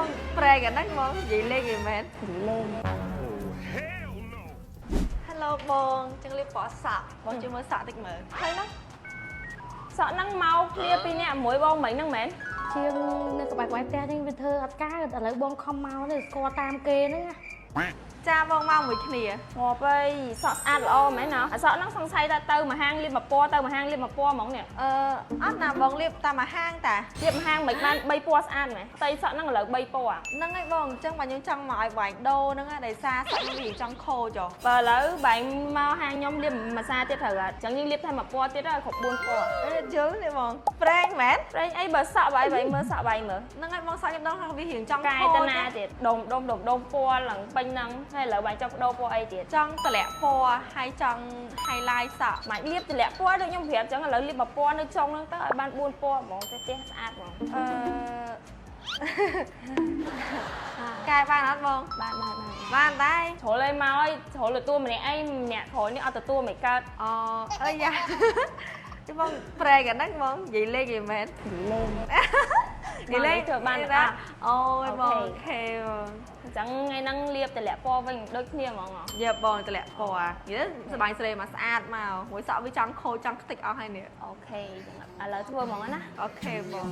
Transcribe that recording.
បងប្រែกันណាបងនិយាយលេងឯមែននិយាយលេង Hello បងចឹងលៀបពណ៌សក់បងជួយមើលសក់តិចមើលឃើញណាសក់ហ្នឹងមកគ្នាពីអ្នកមួយបងមិញហ្នឹងមែនជាងនៅក្បែរផ្ទះនេះវាធ្វើអត់កើតឥឡូវបងខំមកទៅស្គាល់តាមគេហ្នឹងចាបងមកមួយគ្នាងាប់អីសក់ស្អាតល្អមែនណាសក់ហ្នឹងសង្ស័យថាទៅមកហាងលាបមកពណ៌ទៅមកហាងលាបមកពណ៌ហ្មងនេះអត់ណាបងលាបតាមមកហាងតាលាបមកហាងមិនបាន3ពណ៌ស្អាតមែនផ្ទៃសក់ហ្នឹងឥឡូវ3ពណ៌ហ្នឹងហើយបងអញ្ចឹងបើខ្ញុំចង់មកឲ្យបាញ់ដូរហ្នឹងដោយសារសក់ខ្ញុំចង់ខូចហ៎បើឥឡូវបាញ់មកហាងខ្ញុំលាបមួយសាទៀតត្រូវអត់អញ្ចឹងយើងលាបតែមួយពណ៌ទៀតហើយគ្រប់4ពណ៌យល់ទេបងប្រេងមែនប្រេងអីបើសក់បាយមើលសក់បាយមើលហ្នឹងហើយបងសក់ខ្ញុំដល់វារៀងចង់ខូចកាយតាណាទៀតដុំពណ៌ឡើងពេញហ្នឹងហើយឥឡូវបាយចង់បដូរពណ៌អីទៀតចង់តម្លាក់ពណ៌ហើយចង់ highlight សក់មិនលាបតម្លាក់ពណ៌ដូចខ្ញុំប្រាប់អញ្ចឹងឥឡូវលាបពណ៌នៅចុងហ្នឹងទៅឲ្យបាន4ពណ៌ហ្មងទៅផ្ទះស្អាតហ្មងកែបានអត់បងបានដែរជ្រុលឯងមកឲ្យជ្រុលទទួលម្នាក់ឯងម្នាក់ក្រោយនេះអត់ទទួលមិនកើតអើយ៉ាទីបងប្រែกันណាបងនិយាយលេងឯមែននិយាយលេងធ្វើបានណាអូយបងអូខេបងអញ្ចឹងថ្ងៃហ្នឹងលាបតម្លាក់ពណ៌វិញដូចគ្នាហ្មងយាបងតម្លាក់ពណ៌និយាយសបាយស្រីមកស្អាតមកមួយសក់វាចង់ខូចចង់ខ្ទេចអស់ហើយនេះអូខេឥឡូវធ្វើហ្មងណាអូខេបង